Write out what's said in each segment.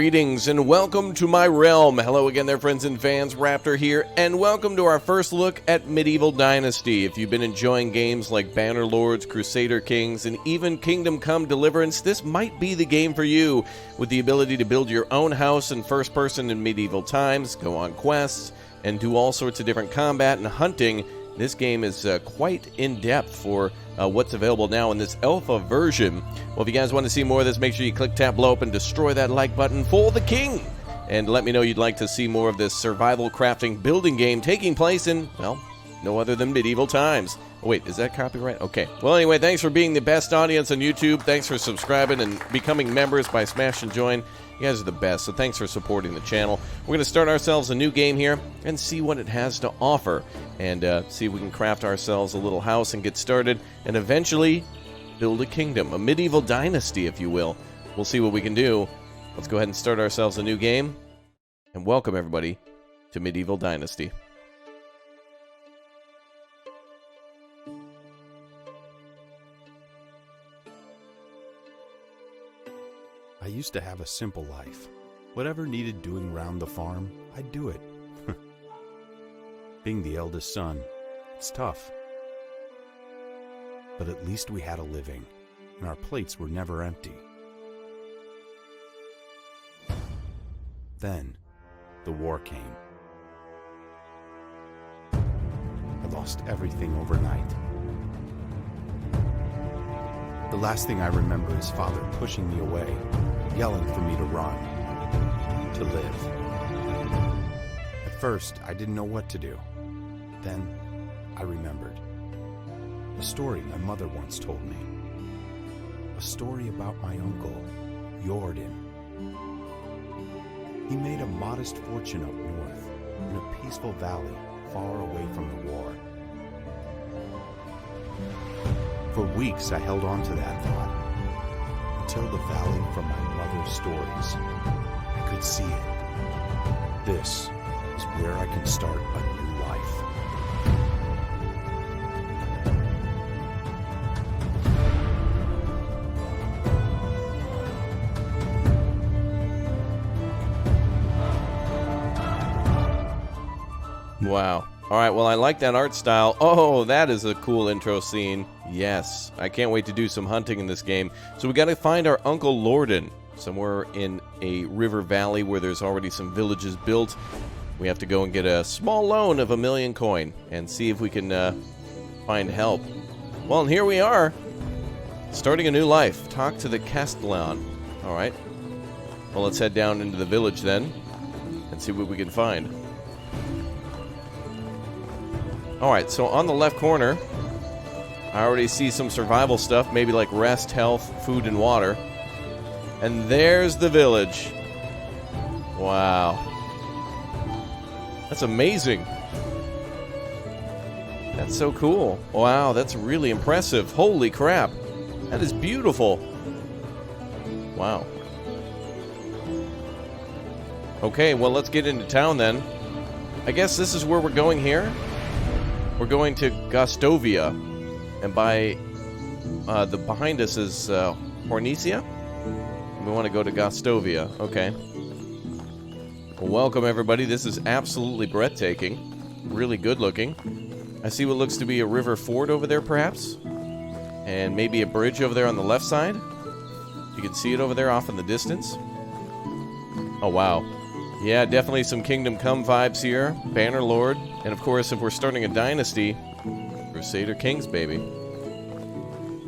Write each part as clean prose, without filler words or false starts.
Greetings and welcome to my realm. Hello again there, friends and fans. Raptor here, and welcome to our first look at Medieval Dynasty. If you've been enjoying games like Banner Lords, Crusader Kings, and even Kingdom Come Deliverance, this might be the game for you. With the ability to build your own house in first person in medieval times, go on quests, and do all sorts of different combat and hunting, this game is quite in-depth for what's available now in this alpha version. Well, if you guys want to see more of this, make sure you click, tap, blow up, and destroy that like button for the king. And let me know you'd like to see more of this survival crafting building game taking place in, well, no other than medieval times. Oh, wait, is that copyright? Okay. Well, anyway, thanks for being the best audience on YouTube. Thanks for subscribing and becoming members by smash and join. You guys are the best, so thanks for supporting the channel. We're going to start ourselves a new game here and see what it has to offer. And see if we can craft ourselves a little house and get started and eventually build a kingdom, a medieval dynasty, if you will. We'll see what we can do. Let's go ahead and start ourselves a new game. And welcome, everybody, to Medieval Dynasty. I used to have a simple life. Whatever needed doing round the farm, I'd do it. Being the eldest son, it's tough. But at least we had a living, and our plates were never empty. Then, the war came. I lost everything overnight. The last thing I remember is Father pushing me away, yelling for me to run, to live. At first, I didn't know what to do. Then, I remembered. A story my mother once told me. A story about my uncle, Jordan. He made a modest fortune up north, in a peaceful valley far away from the war. For weeks, I held on to that thought, until the valley from my mother's stories. I could see it. This is where I can start a new life. Wow. All right, well, I like that art style. Oh, that is a cool intro scene. Yes, I can't wait to do some hunting in this game. So we got to find our Uncle Lorden somewhere in a river valley where there's already some villages built. We have to go and get a small loan of 1,000,000 coin and see if we can find help. Well, and here we are, starting a new life. Talk to the Castellan. All right. Well, let's head down into the village then and see what we can find. Alright, so on the left corner, I already see some survival stuff, maybe like rest, health, food, and water. And there's the village. Wow. That's amazing. That's so cool. Wow, that's really impressive. Holy crap. That is beautiful. Wow. Okay, well, let's get into town then. I guess this is where we're going here. We're going to Gostovia, and by the behind us is Hornesia. We want to go to Gostovia. Okay. Well, welcome everybody. This is absolutely breathtaking. Really good looking. I see what looks to be a river ford over there, perhaps, and maybe a bridge over there on the left side. You can see it over there off in the distance. Oh wow. Yeah, definitely some Kingdom Come vibes here. Banner Lord. And of course, if we're starting a dynasty, Crusader Kings, baby.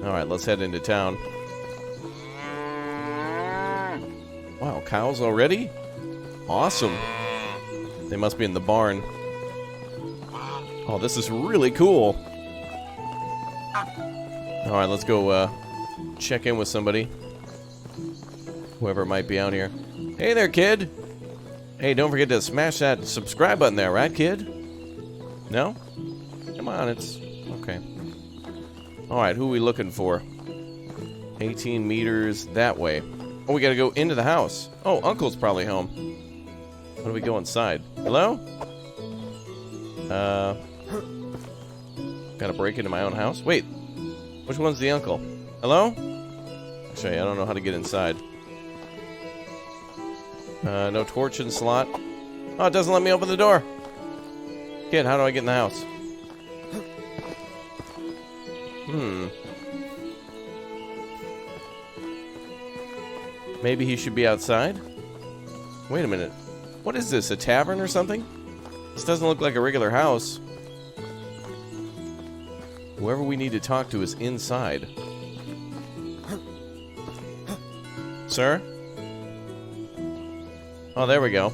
Alright, let's head into town. Wow, cows already? Awesome. They must be in the barn. Oh, this is really cool. Alright, let's go check in with somebody. Whoever might be out here. Hey there, kid! Hey, don't forget to smash that subscribe button there, right, kid? No? Come on, it's... okay. Alright, who are we looking for? 18 meters that way. Oh, we gotta go into the house. Oh, Uncle's probably home. How do we go inside? Hello? Gotta break into my own house? Wait, which one's the uncle? Hello? Actually, I don't know how to get inside. No torch in slot. Oh, it doesn't let me open the door. Kid, how do I get in the house? Maybe he should be outside? Wait a minute. What is this, a tavern or something? This doesn't look like a regular house. Whoever we need to talk to is inside. Sir? Oh, there we go.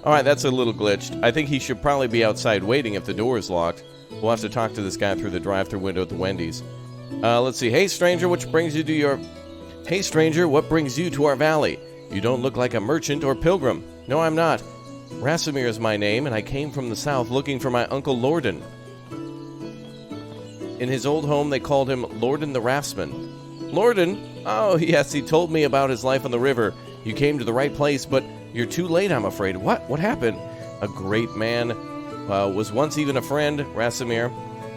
Alright, that's a little glitched. I think he should probably be outside waiting if the door is locked. We'll have to talk to this guy through the drive-thru window at the Wendy's. Let's see. Hey, stranger, what brings you to our valley? You don't look like a merchant or pilgrim. No, I'm not. Rasimir is my name, and I came from the south looking for my Uncle Lorden. In his old home, they called him Lorden the Raftsman. Lorden? Oh, yes, he told me about his life on the river. You came to the right place, but you're too late, I'm afraid. What? What happened? A great man, was once even a friend, Rasimir.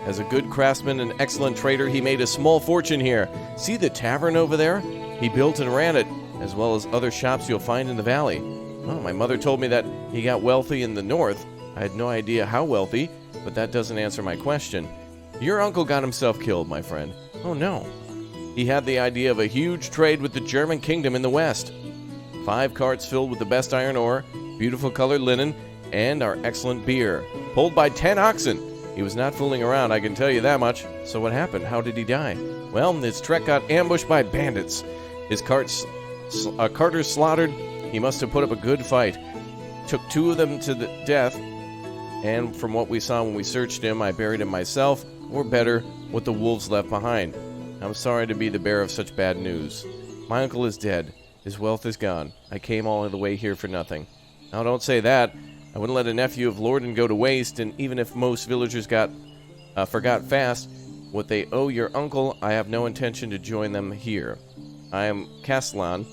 As a good craftsman and excellent trader, he made a small fortune here. See the tavern over there? He built and ran it, as well as other shops you'll find in the valley. Oh, my mother told me that he got wealthy in the north. I had no idea how wealthy, but that doesn't answer my question. Your uncle got himself killed, my friend. Oh, no. He had the idea of a huge trade with the German kingdom in the west. 5 carts filled with the best iron ore, beautiful colored linen, and our excellent beer. Pulled by 10 oxen. He was not fooling around, I can tell you that much. So what happened? How did he die? Well, his trek got ambushed by bandits. His carters slaughtered. He must have put up a good fight. Took 2 of them to the death. And from what we saw when we searched him, I buried him myself, or better, what the wolves left behind. I'm sorry to be the bearer of such bad news. My uncle is dead. His wealth is gone. I came all the way here for nothing. Now, don't say that. I wouldn't let a nephew of Lorden go to waste, and even if most villagers forgot fast what they owe your uncle, I have no intention to join them here. I am Castellan.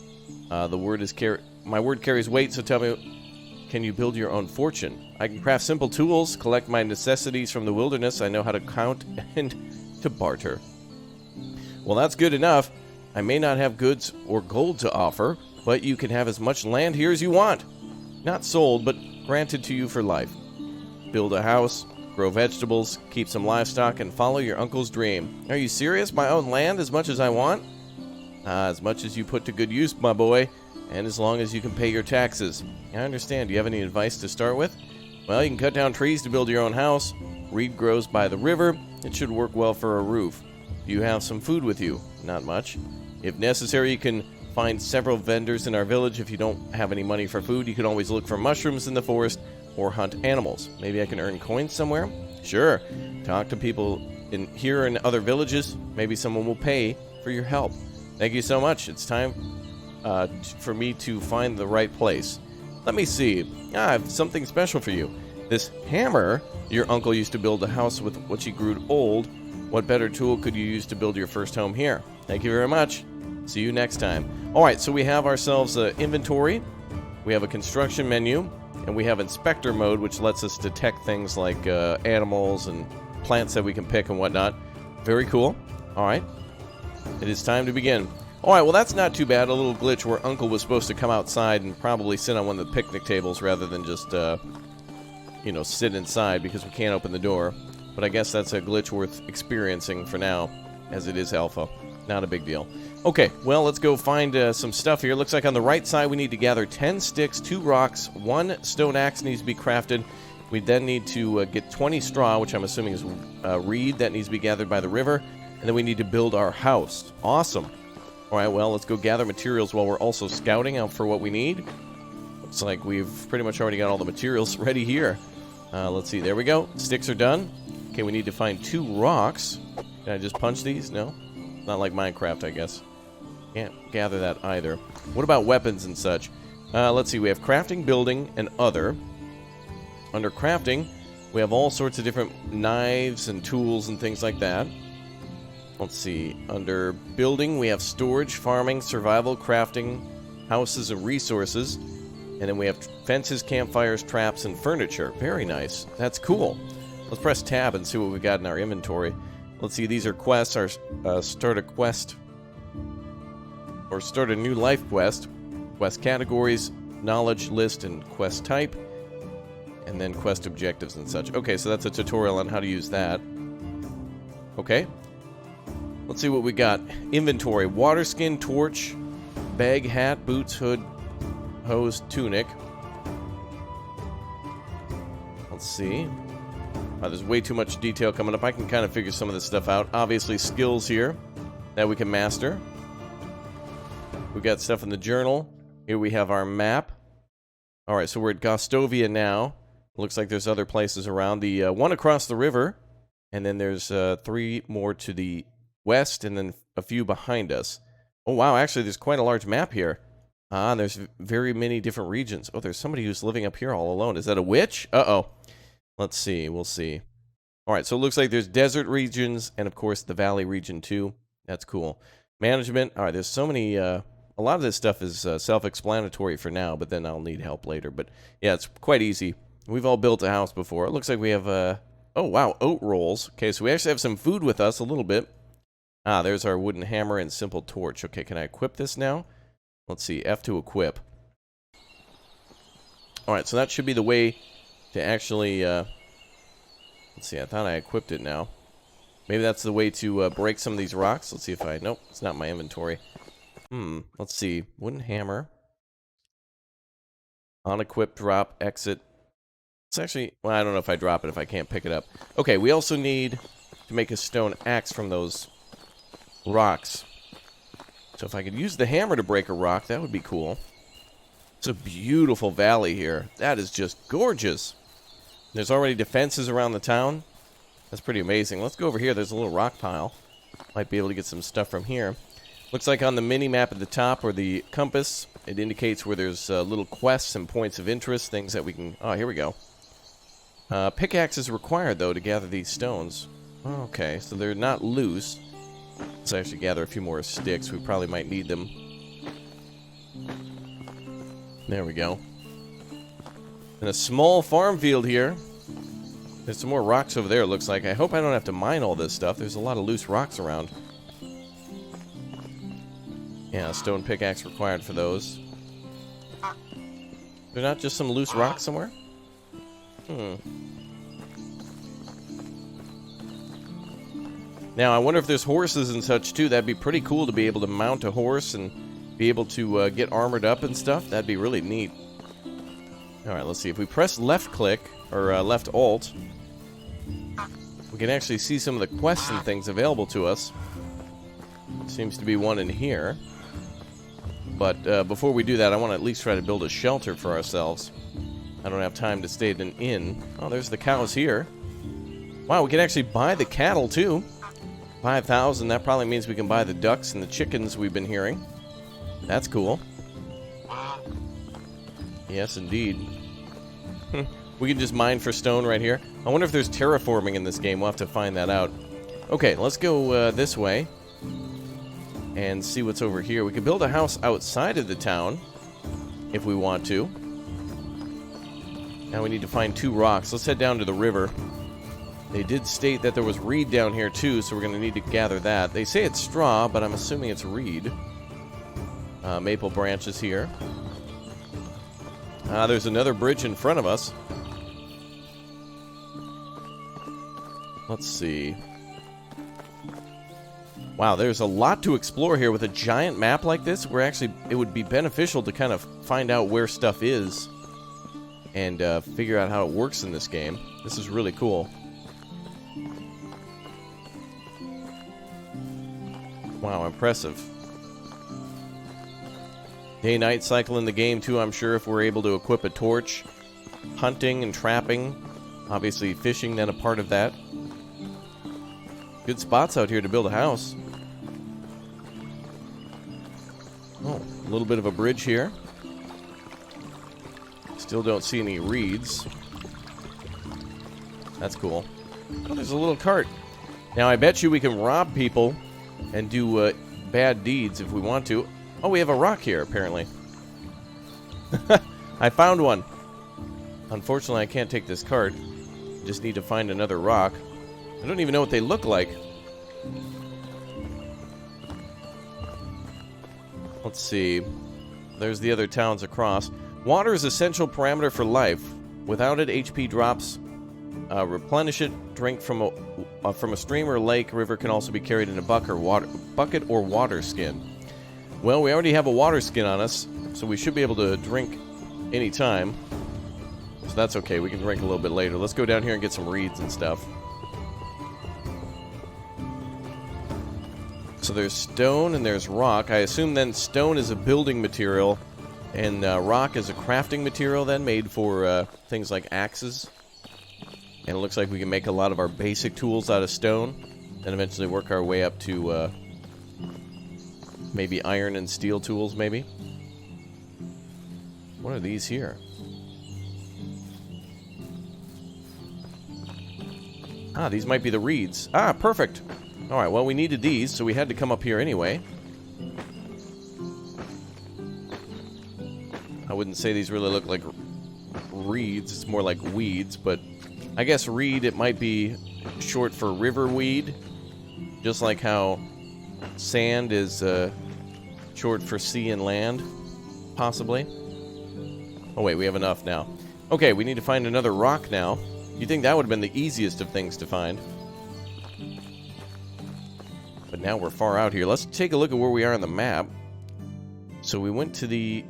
My word carries weight, so tell me, can you build your own fortune? I can craft simple tools, collect my necessities from the wilderness. I know how to count and to barter. Well, that's good enough. I may not have goods or gold to offer, but you can have as much land here as you want. Not sold, but granted to you for life. Build a house, grow vegetables, keep some livestock, and follow your uncle's dream. Are you serious? My own land as much as I want? As much as you put to good use, my boy, and as long as you can pay your taxes. I understand. Do you have any advice to start with? Well, you can cut down trees to build your own house. Reed grows by the river. It should work well for a roof. Do you have some food with you? Not much. If necessary, you can find several vendors in our village. If you don't have any money for food, you can always look for mushrooms in the forest or hunt animals. Maybe I can earn coins somewhere? Sure. Talk to people here in other villages. Maybe someone will pay for your help. Thank you so much. It's time for me to find the right place. Let me see. I have something special for you. This hammer, your uncle used to build a house with when he grew old. What better tool could you use to build your first home here? Thank you very much. See you next time. Alright, so we have ourselves an inventory. We have a construction menu. And we have inspector mode, which lets us detect things like animals and plants that we can pick and whatnot. Very cool. Alright. It is time to begin. Alright, well that's not too bad. A little glitch where Uncle was supposed to come outside and probably sit on one of the picnic tables rather than just, sit inside because we can't open the door. But I guess that's a glitch worth experiencing for now, as it is alpha. Not a big deal. Okay, well, let's go find some stuff here. Looks like on the right side we need to gather 10 sticks, 2 rocks, 1 stone axe needs to be crafted. We then need to get 20 straw, which I'm assuming is reed that needs to be gathered by the river. And then we need to build our house. Awesome. Alright, well, let's go gather materials while we're also scouting out for what we need. Looks like we've pretty much already got all the materials ready here. Let's see, there we go. Sticks are done. Okay, we need to find 2 rocks. Can I just punch these? No? Not like Minecraft, I guess. Can't gather that either. What about weapons and such? Let's see, we have crafting, building, and other. Under crafting, we have all sorts of different knives and tools and things like that. Let's see, under building, we have storage, farming, survival, crafting, houses, and resources. And then we have fences, campfires, traps, and furniture. Very nice. That's cool. Let's press tab and see what we got in our inventory. Let's see, these are quests. Our start a quest or start a new life quest. Quest categories, knowledge list and quest type. And then quest objectives and such. Okay, so that's a tutorial on how to use that. Okay. Let's see what we got. Inventory. Water skin, torch, bag, hat, boots, hood, hose, tunic. Let's see. There's way too much detail coming up. I can kind of figure some of this stuff out. Obviously, skills here that we can master. We got stuff in the journal. Here we have our map. Alright, so we're at Gostovia now. Looks like there's other places around. The one across the river. And then there's 3 more to the west, and then a few behind us. Oh, wow, actually, there's quite a large map here. And there's very many different regions. Oh, there's somebody who's living up here all alone. Is that a witch? Uh-oh. Let's see. We'll see. All right, so it looks like there's desert regions, and, of course, the valley region, too. That's cool. Management. All right, there's so many... a lot of this stuff is self-explanatory for now, but then I'll need help later. But, yeah, it's quite easy. We've all built a house before. It looks like we have... oh, wow, oat rolls. Okay, so we actually have some food with us a little bit. Ah, there's our wooden hammer and simple torch. Okay, can I equip this now? Let's see, F to equip. Alright, so that should be the way to actually, let's see, I thought I equipped it now. Maybe that's the way to break some of these rocks. Let's see if I, nope, it's not my inventory. Let's see, wooden hammer. Unequip, drop, exit. It's actually, well, I don't know if I drop it if I can't pick it up. Okay, we also need to make a stone axe from those rocks. So if I could use the hammer to break a rock, that would be cool. It's a beautiful valley here. That is just gorgeous. There's already defenses around the town. That's pretty amazing. Let's go over here. There's a little rock pile. Might be able to get some stuff from here. Looks like on the mini-map at the top, or the compass, it indicates where there's little quests and points of interest, things that we can... Oh, here we go. Pickaxe is required, though, to gather these stones. Okay, so they're not loose. Let's actually gather a few more sticks. We probably might need them. There we go. And a small farm field here. There's some more rocks over there, it looks like. I hope I don't have to mine all this stuff. There's a lot of loose rocks around. Yeah, stone pickaxe required for those. They're not just some loose rocks somewhere? Now, I wonder if there's horses and such, too. That'd be pretty cool to be able to mount a horse and be able to get armored up and stuff. That'd be really neat. Alright, let's see. If we press left-click, or left-alt, we can actually see some of the quests and things available to us. Seems to be one in here. But before we do that, I want to at least try to build a shelter for ourselves. I don't have time to stay at an inn. Oh, there's the cows here. Wow, we can actually buy the cattle, too. 5,000, that probably means we can buy the ducks and the chickens we've been hearing. That's cool. Yes, indeed. We can just mine for stone right here. I wonder if there's terraforming in this game. We'll have to find that out. Okay, let's go this way and see what's over here. We could build a house outside of the town if we want to. Now we need to find 2 rocks. Let's head down to the river. They did state that there was reed down here too, so we're going to need to gather that. They say it's straw, but I'm assuming it's reed. Maple branches here. There's another bridge in front of us. Let's see. Wow, there's a lot to explore here with a giant map like this. It would be beneficial to kind of find out where stuff is and figure out how it works in this game. This is really cool. Wow, impressive. Day-night cycle in the game, too, I'm sure, if we're able to equip a torch. Hunting and trapping. Obviously, fishing, then a part of that. Good spots out here to build a house. Oh, a little bit of a bridge here. Still don't see any reeds. That's cool. Oh, there's a little cart. Now, I bet you we can rob people and do bad deeds if we want to. Oh, we have a rock here, apparently. I found one. Unfortunately, I can't take this cart. Just need to find another rock. I don't even know what they look like. Let's see. There's the other towns across. Water is essential parameter for life. Without it, HP drops. Replenish it. Drink from a stream or lake. River can also be carried in a bucket or water skin. Well, we already have a water skin on us, so we should be able to drink anytime. So that's okay. We can drink a little bit later. Let's go down here and get some reeds and stuff. So there's stone and there's rock. I assume then stone is a building material, and rock is a crafting material then, made for things like axes. And it looks like we can make a lot of our basic tools out of stone, and eventually work our way up to maybe iron and steel tools, maybe. What are these here? Ah, these might be the reeds. Ah, perfect. Alright, well, we needed these, so we had to come up here anyway. I wouldn't say these really look like reeds. It's more like weeds, but I guess reed, it might be short for river weed. Just like how sand is short for sea and land, possibly. Oh, wait, we have enough now. Okay, we need to find another rock now. You'd think that would have been the easiest of things to find. But now we're far out here. Let's take a look at where we are on the map. So we went to the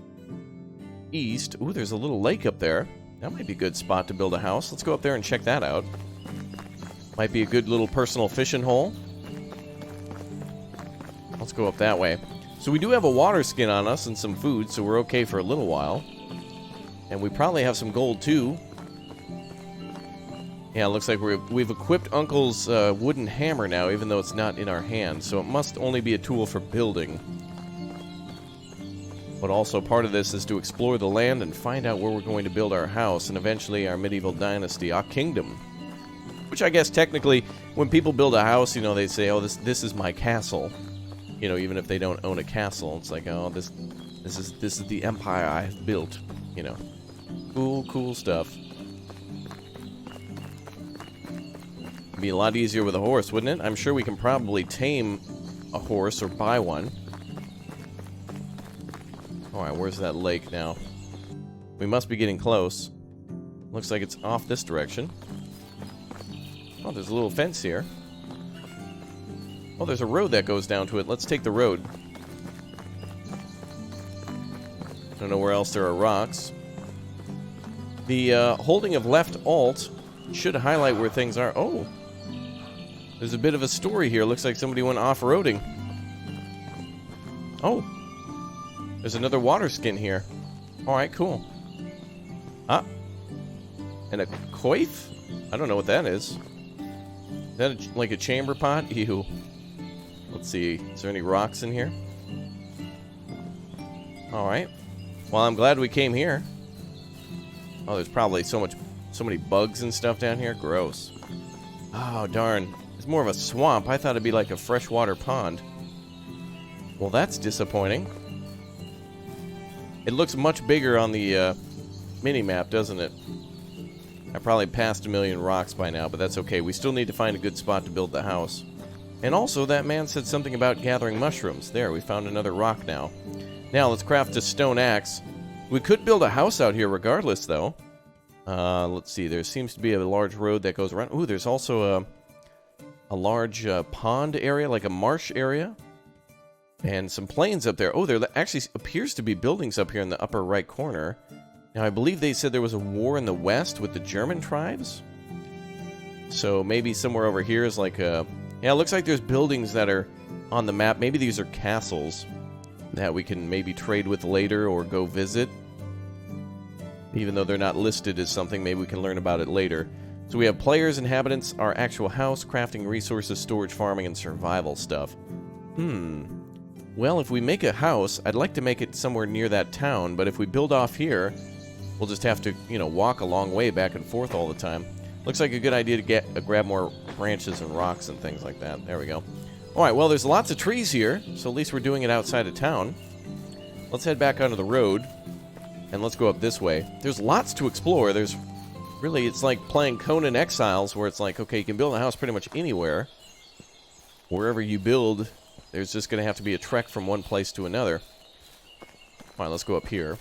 east. Ooh, there's a little lake up there. That might be a good spot to build a house. Let's go up there and check that out. Might be a good little personal fishing hole. Let's go up that way. So we do have a water skin on us and some food, so we're okay for a little while. And we probably have some gold, too. Yeah, it looks like we've equipped Uncle's wooden hammer now, even though it's not in our hands. So it must only be a tool for building. But also part of this is to explore the land and find out where we're going to build our house, and eventually our medieval dynasty, our kingdom. Which I guess technically, when people build a house, you know, they say, oh, this is my castle. You know, even if they don't own a castle, it's like, oh, this is the empire I've built. You know, cool stuff. It'd be a lot easier with a horse, wouldn't it? I'm sure we can probably tame a horse or buy one. Alright, where's that lake now? We must be getting close. Looks like it's off this direction. Oh, there's a little fence here. Oh, there's a road that goes down to it. Let's take the road. I don't know where else there are rocks. The holding of left alt should highlight where things are. Oh! There's a bit of a story here. Looks like somebody went off-roading. Oh! There's another water skin here. Alright, cool. Ah! And a coif? I don't know what that is. Is that like a chamber pot? Ew. Let's see. Is there any rocks in here? Alright. Well, I'm glad we came here. Oh, there's probably so many bugs and stuff down here. Gross. Oh, darn. It's more of a swamp. I thought it'd be like a freshwater pond. Well, that's disappointing. It looks much bigger on the mini-map, doesn't it? I probably passed a million rocks by now, but that's okay. We still need to find a good spot to build the house. And also, that man said something about gathering mushrooms. There, we found another rock now. Now, let's craft a stone axe. We could build a house out here regardless, though. Let's see. There seems to be a large road that goes around. Ooh, there's also a large pond area, like a marsh area. And some plains up there. Oh, there actually appears to be buildings up here in the upper right corner. Now, I believe they said there was a war in the west with the German tribes. So maybe somewhere over here is like a... Yeah, it looks like there's buildings that are on the map. Maybe these are castles that we can maybe trade with later or go visit. Even though they're not listed as something, maybe we can learn about it later. So we have players, inhabitants, our actual house, crafting resources, storage, farming, and survival stuff. Well, if we make a house, I'd like to make it somewhere near that town, but if we build off here, we'll just have to, you know, walk a long way back and forth all the time. Looks like a good idea to grab more branches and rocks and things like that. There we go. Alright, well, there's lots of trees here, so at least we're doing it outside of town. Let's head back onto the road, and let's go up this way. There's lots to explore. There's really, it's like playing Conan Exiles, where it's like, okay, you can build a house pretty much anywhere. Wherever you build, there's just going to have to be a trek from one place to another. Alright, let's go up here.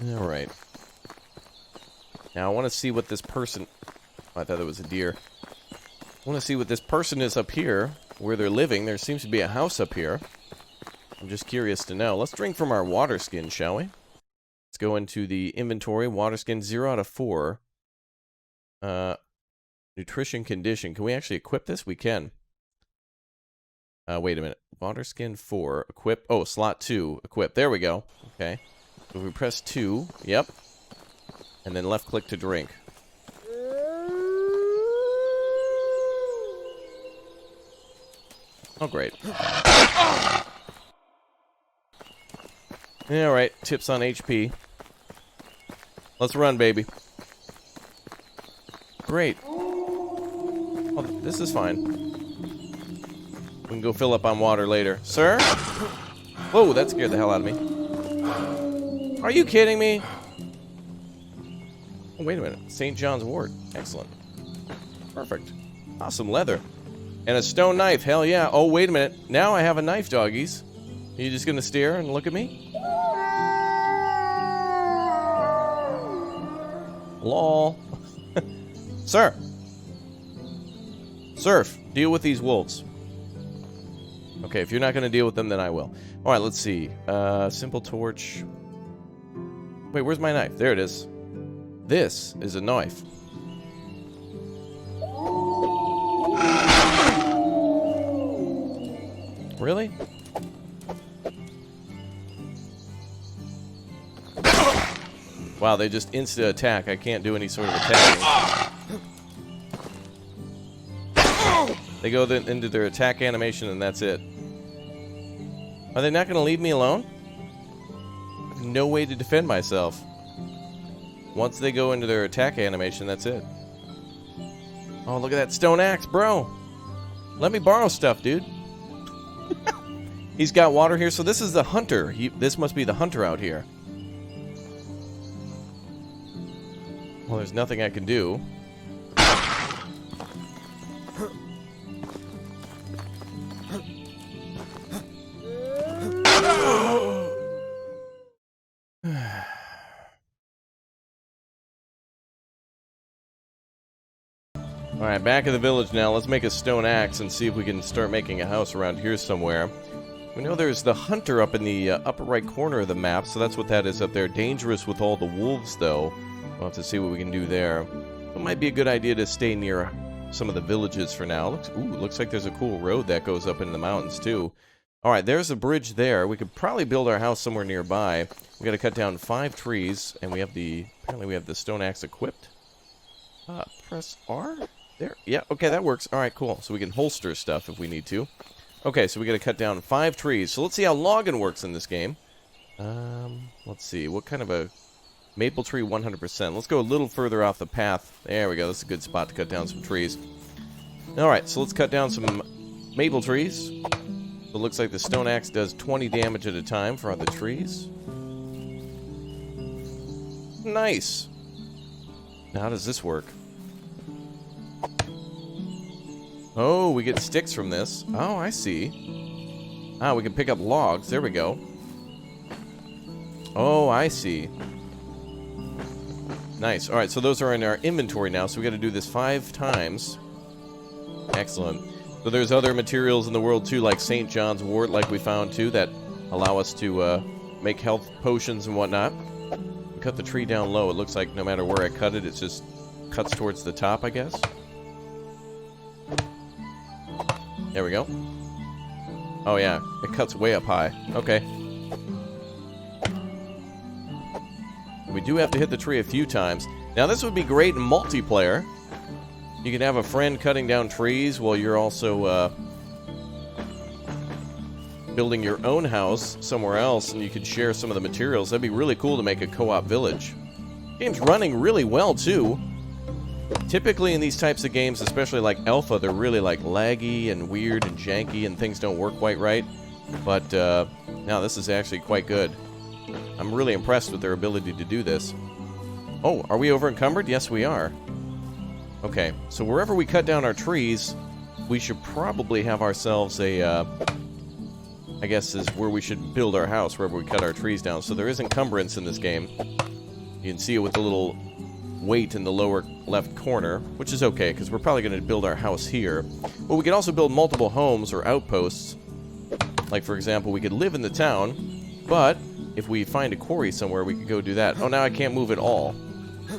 Alright. Now I want to see what this person... I thought it was a deer. I want to see what this person is up here, where they're living. There seems to be a house up here. I'm just curious to know. Let's drink from our water skin, shall we? Let's go into the inventory. Water skin 0 out of 4. Nutrition condition. Can we actually equip this? We can. Wait a minute. Water skin 4. Equip. Oh, slot 2. Equip. There we go. Okay. So we press 2. Yep. And then left click to drink. Oh, great. Alright, tips on HP. Let's run, baby. Great. Oh, this is fine. We can go fill up on water later. Sir? Whoa, that scared the hell out of me. Are you kidding me? Oh, wait a minute. St. John's Wort. Excellent. Perfect. Awesome leather. And a stone knife. Hell yeah. Oh, wait a minute. Now I have a knife, doggies. Are you just going to stare and look at me? Lol. Sir. Surf. Deal with these wolves. Okay, if you're not going to deal with them, then I will. Alright, let's see. Simple torch. Wait, where's my knife? There it is. This is a knife. Really? Wow, they just insta attack. I can't do any sort of attacking. They go into their attack animation and that's it. Are they not going to leave me alone? I have no way to defend myself. Once they go into their attack animation, that's it. Oh, look at that stone axe, bro. Let me borrow stuff, dude. He's got water here, so this is the hunter. This must be the hunter out here. Well, there's nothing I can do. Alright, back in the village now. Let's make a stone axe and see if we can start making a house around here somewhere. We know there's the hunter up in the upper right corner of the map, so that's what that is up there. Dangerous with all the wolves, though. We'll have to see what we can do there. It might be a good idea to stay near some of the villages for now. Looks like there's a cool road that goes up into the mountains, too. Alright, there's a bridge there. We could probably build our house somewhere nearby. We gotta cut down 5 trees, and we have apparently we have the stone axe equipped. Press R? There. Yeah, okay, that works. Alright, cool. So we can holster stuff if we need to. Okay, so we gotta cut down 5 trees. So let's see how logging works in this game. Let's see. What kind of a... Maple tree 100%. Let's go a little further off the path. There we go. That's a good spot to cut down some trees. Alright, so let's cut down some maple trees. So it looks like the stone axe does 20 damage at a time for other trees. Nice. Now, how does this work? Oh, we get sticks from this. Oh, I see. Ah, we can pick up logs. There we go. Oh, I see. Nice. Alright, so those are in our inventory now, so we gotta do this 5 times. Excellent. So there's other materials in the world, too, like St. John's Wort, like we found, too, that allow us to make health potions and whatnot. We cut the tree down low. It looks like no matter where I cut it, it just cuts towards the top, I guess. There we go. Oh, yeah. It cuts way up high. Okay. We do have to hit the tree a few times. Now, this would be great in multiplayer. You can have a friend cutting down trees while you're also building your own house somewhere else, and you could share some of the materials. That'd be really cool to make a co-op village. Game's running really well, too. Typically in these types of games, especially like Alpha, they're really like laggy and weird and janky and things don't work quite right. But now this is actually quite good. I'm really impressed with their ability to do this. Oh, are we over encumbered? Yes, we are. Okay, so wherever we cut down our trees, we should probably have ourselves a, I guess is where we should build our house, wherever we cut our trees down. So there is encumbrance in this game. You can see it with the little weight in the lower left corner, which is okay, because we're probably going to build our house here. But we could also build multiple homes or outposts. Like, for example, we could live in the town, but if we find a quarry somewhere, we could go do that. Oh, now I can't move at all.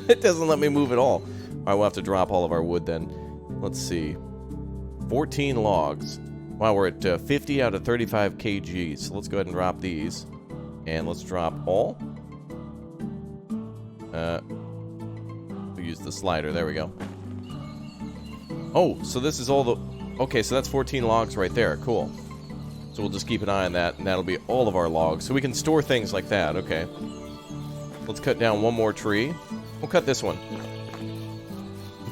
It doesn't let me move at all. All right, we'll have to drop all of our wood then. Let's see. 14 logs. Wow, we're at 50 out of 35 kg. So let's go ahead and drop these. And let's drop all. We use the slider. There we go. Oh, so this is all the... Okay, so that's 14 logs right there. Cool. So we'll just keep an eye on that, and that'll be all of our logs. So we can store things like that. Okay. Let's cut down one more tree. We'll cut this one.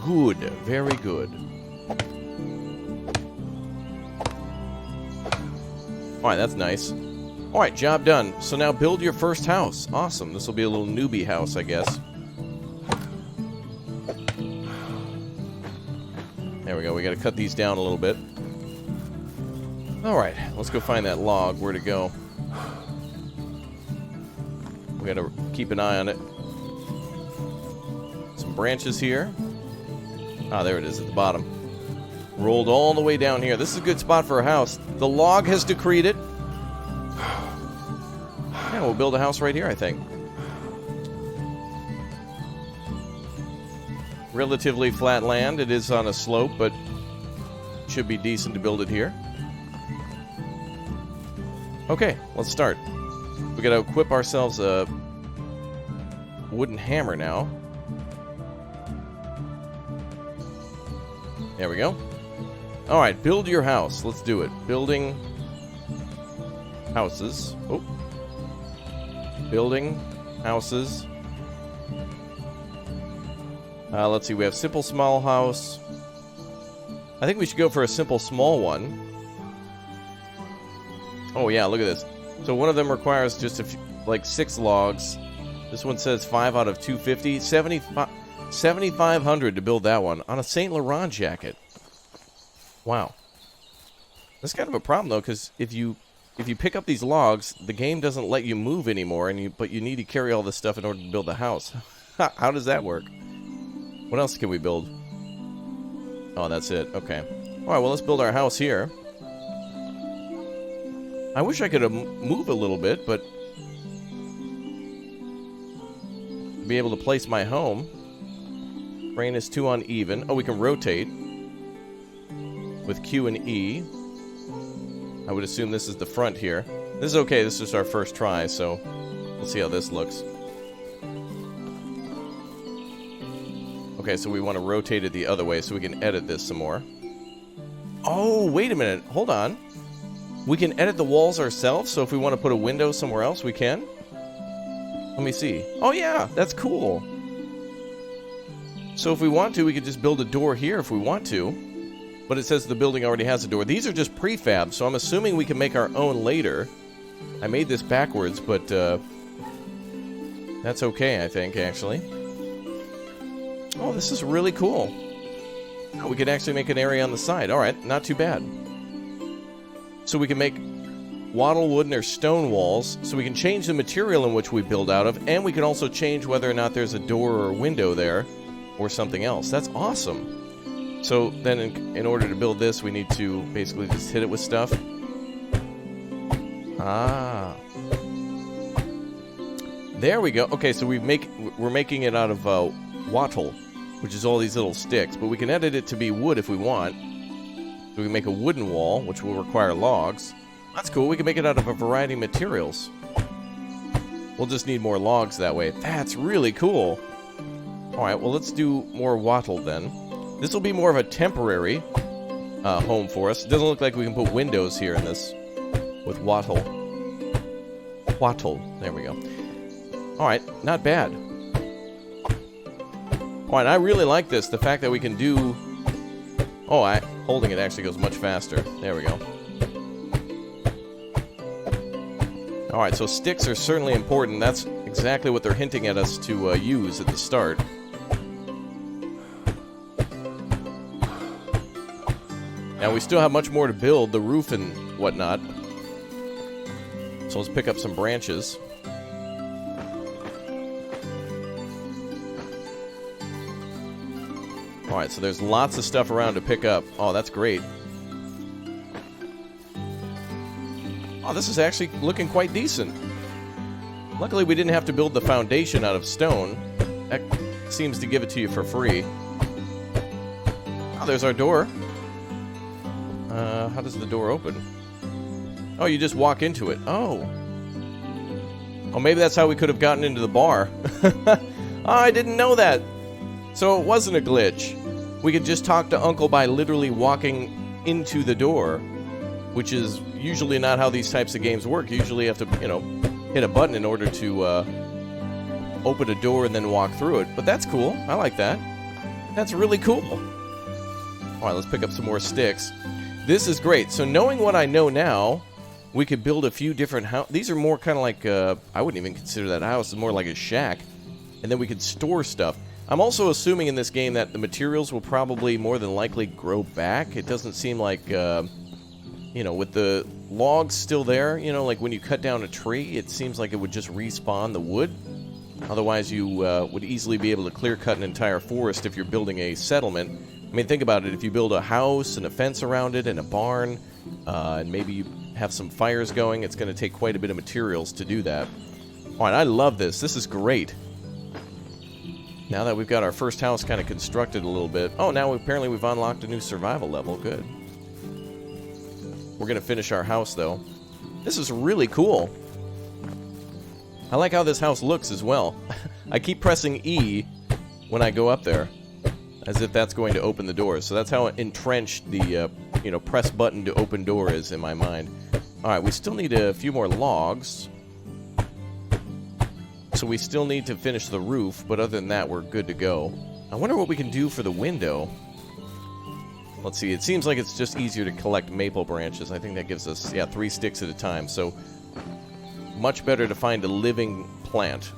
Good. Very good. Alright, that's nice. Alright, job done. So now build your first house. Awesome. This will be a little newbie house, I guess. There we go. We got to cut these down a little bit. Alright, let's go find that log. Where'd it go? We got to keep an eye on it. Some branches here. Ah, there it is at the bottom. Rolled all the way down here. This is a good spot for a house. The log has decreed it. Yeah, we'll build a house right here, I think. Relatively flat land. It is on a slope, but should be decent to build it here. Okay, let's start. We gotta equip ourselves a wooden hammer now. There we go. Alright, build your house. Let's do it. Building houses. Oh. Building houses. Let's see, we have simple small house. I think we should go for a simple small one. Oh yeah, look at this. So one of them requires just a few, like 6 logs. This one says 5 out of 250. 7,500 to build that one on a Saint Laurent jacket. Wow. That's kind of a problem though, because if you pick up these logs, the game doesn't let you move anymore, but you need to carry all this stuff in order to build the house. How does that work? What else can we build? Oh, that's it. Okay. Alright, well, let's build our house here. I wish I could move a little bit, but... be able to place my home. Terrain is too uneven. Oh, we can rotate. With Q and E. I would assume this is the front here. This is okay. This is our first try, so... let's see how this looks. Okay, so we want to rotate it the other way so we can edit this some more. Oh, wait a minute. Hold on. We can edit the walls ourselves, so if we want to put a window somewhere else, we can? Let me see. Oh, yeah, that's cool. So if we want to, we could just build a door here if we want to. But it says the building already has a door. These are just prefab, so I'm assuming we can make our own later. I made this backwards, but that's okay, I think, actually. Oh, this is really cool. Oh, we could actually make an area on the side. All right, not too bad. So we can make wattle wooden or stone walls, so we can change the material in which we build out of, and we can also change whether or not there's a door or a window there, or something else. That's awesome. So then in order to build this, we need to basically just hit it with stuff. Ah. There we go. Okay, so we're making it out of wattle, which is all these little sticks, but we can edit it to be wood if we want. So we can make a wooden wall, which will require logs. That's cool. We can make it out of a variety of materials. We'll just need more logs that way. That's really cool. Alright, well, let's do more wattle then. This will be more of a temporary home for us. It doesn't look like we can put windows here in this with wattle. Wattle. There we go. Alright, not bad. Alright, I really like this. The fact that we can do... Oh, holding it actually goes much faster. There we go. Alright, so sticks are certainly important. That's exactly what they're hinting at us to use at the start. Now, we still have much more to build, the roof and whatnot. So let's pick up some branches. Alright, so there's lots of stuff around to pick up. Oh, that's great. Oh, this is actually looking quite decent. Luckily, we didn't have to build the foundation out of stone. That seems to give it to you for free. Oh, there's our door. How does the door open? Oh, you just walk into it. Oh. Oh, maybe that's how we could have gotten into the bar. Oh, I didn't know that. So it wasn't a glitch. We could just talk to Uncle by literally walking into the door, which is usually not how these types of games work. You usually have to, you know, hit a button in order to open a door and then walk through it. But that's cool. I like that. That's really cool. All right, let's pick up some more sticks. This is great. So knowing what I know now, we could build a few different houses. These are more kind of like, I wouldn't even consider that a house. It's more like a shack. And then we could store stuff. I'm also assuming in this game that the materials will probably more than likely grow back. It doesn't seem like, you know, with the logs still there, you know, like when you cut down a tree, it seems like it would just respawn the wood. Otherwise, you would easily be able to clear cut an entire forest if you're building a settlement. I mean, think about it. If you build a house and a fence around it and a barn, and maybe you have some fires going, it's going to take quite a bit of materials to do that. All right, I love this. This is great. Now that we've got our first house kind of constructed a little bit. Oh, now apparently we've unlocked a new survival level. Good. We're going to finish our house, though. This is really cool. I like how this house looks as well. I keep pressing E when I go up there, as if that's going to open the door. So that's how entrenched the, you know, press button to open door is in my mind. All right, we still need a few more logs. So we still need to finish the roof, but other than that, we're good to go. I wonder what we can do for the window. Let's see, it seems like it's just easier to collect maple branches. I think that gives us, yeah, 3 sticks at a time. So much better to find a living plant.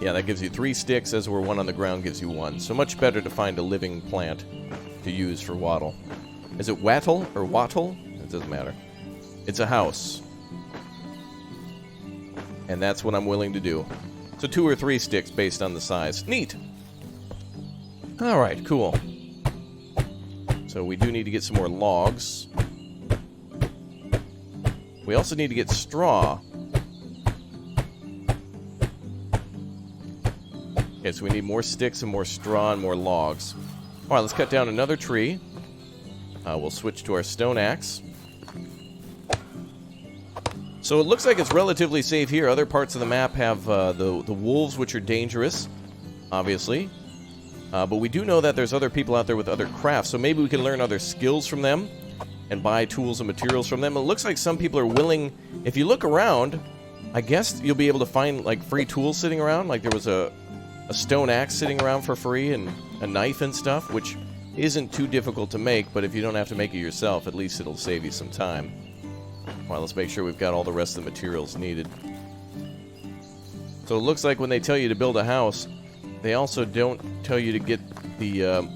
Yeah, that gives you 3 sticks, as where 1 on the ground gives you 1. So much better to find a living plant to use for wattle. Is it wattle or wattle? It doesn't matter. It's a house. And that's what I'm willing to do. So 2 or 3 sticks based on the size. Neat! Alright, cool. So we do need to get some more logs. We also need to get straw. Okay, so we need more sticks and more straw and more logs. Alright, let's cut down another tree. We'll switch to our stone axe. So it looks like it's relatively safe here. Other parts of the map have the wolves, which are dangerous, obviously. But we do know that there's other people out there with other crafts, so maybe we can learn other skills from them and buy tools and materials from them. It looks like some people are willing... If you look around, I guess you'll be able to find, like, free tools sitting around. Like, there was a stone axe sitting around for free and a knife and stuff, which isn't too difficult to make, but if you don't have to make it yourself, at least it'll save you some time. Alright, let's make sure we've got all the rest of the materials needed. So it looks like when they tell you to build a house, they also don't tell you to get the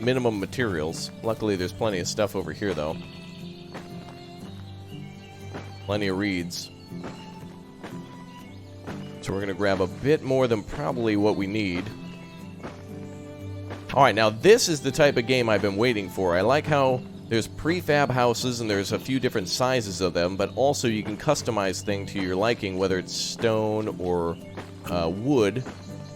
minimum materials. Luckily, there's plenty of stuff over here, though. Plenty of reeds. So we're going to grab a bit more than probably what we need. Alright, now this is the type of game I've been waiting for. I like how there's prefab houses and there's a few different sizes of them, but also you can customize things to your liking, whether it's stone or wood.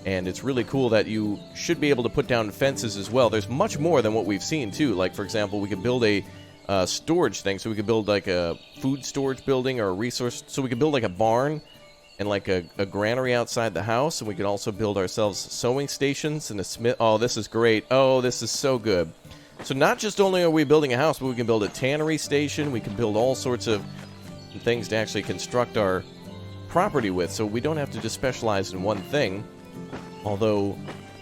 And it's really cool that you should be able to put down fences as well. There's much more than what we've seen, too. Like, for example, we could build a storage thing. So we could build, like, a food storage building or a resource. So we could build, like, a barn and, like, a granary outside the house. And we could also build ourselves sewing stations and a smith. Oh, this is great. Oh, this is so good. So not just only are we building a house, but we can build a tannery station. We can build all sorts of things to actually construct our property with. So we don't have to just specialize in one thing. Although,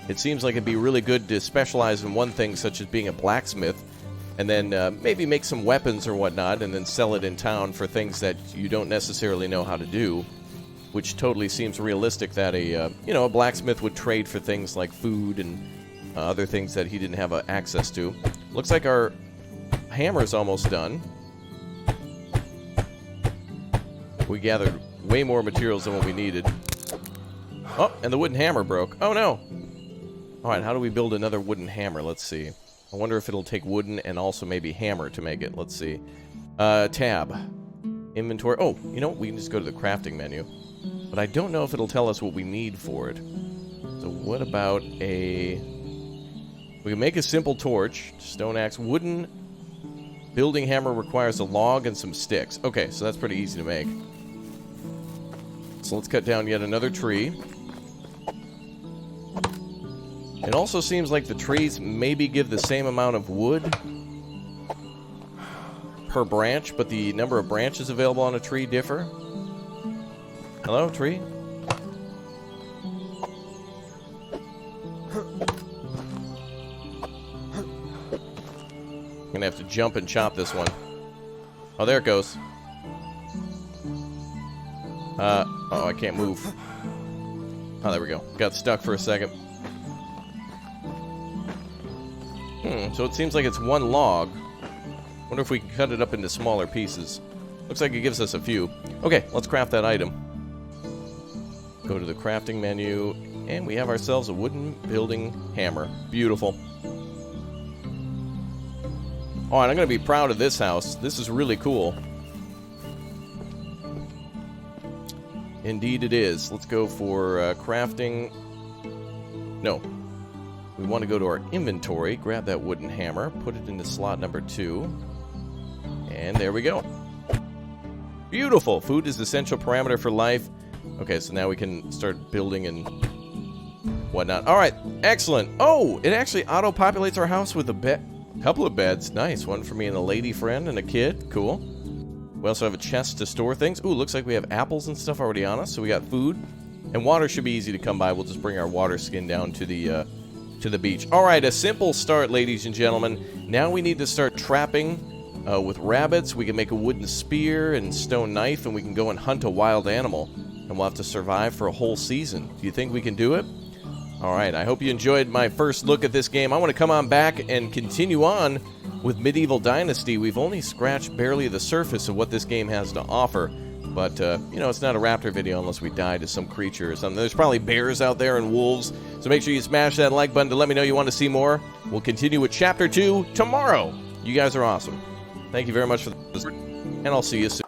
it seems like it'd be really good to specialize in one thing, such as being a blacksmith, and then maybe make some weapons or whatnot, and then sell it in town for things that you don't necessarily know how to do, which totally seems realistic that a blacksmith would trade for things like food and other things that he didn't have access to. Looks like our hammer's almost done. We gathered way more materials than what we needed. Oh, and the wooden hammer broke. Oh, no. Alright, how do we build another wooden hammer? Let's see. I wonder if it'll take wooden and also maybe hammer to make it. Let's see. Tab. Inventory. Oh, you know what? We can just go to the crafting menu. But I don't know if it'll tell us what we need for it. So what about a... We can make a simple torch. Stone axe. Wooden building hammer requires a log and some sticks. Okay, so that's pretty easy to make. So let's cut down yet another tree. It also seems like the trees maybe give the same amount of wood per branch, but the number of branches available on a tree differ. Hello, tree? I'm gonna have to jump and chop this one. Oh, there it goes. Oh, I can't move. Oh, there we go. Got stuck for a second. So it seems like it's one log. Wonder if we can cut it up into smaller pieces. Looks like it gives us a few. Okay, let's craft that item. Go to the crafting menu, and we have ourselves a wooden building hammer. Beautiful. Oh, and I'm going to be proud of this house. This is really cool. Indeed it is. Let's go for crafting. No. We want to go to our inventory, grab that wooden hammer, put it into slot number 2. And there we go. Beautiful. Food is the essential parameter for life. Okay, so now we can start building and whatnot. All right, excellent. Oh, it actually auto-populates our house with a couple of beds. Nice. One for me and a lady friend and a kid. Cool. We also have a chest to store things. Ooh, looks like we have apples and stuff already on us. So we got food. And water should be easy to come by. We'll just bring our water skin down to the beach. All right, a simple start, ladies and gentlemen. Now we need to start trapping with rabbits. We can make a wooden spear and stone knife, and we can go and hunt a wild animal. And we'll have to survive for a whole season. Do you think we can do it? All right, I hope you enjoyed my first look at this game. I want to come on back and continue on with Medieval Dynasty. We've only scratched barely the surface of what this game has to offer. But, you know, it's not a Raptor video unless we die to some creature or something. There's probably bears out there and wolves. So make sure you smash that like button to let me know you want to see more. We'll continue with Chapter 2 tomorrow. You guys are awesome. Thank you very much for this, and I'll see you soon.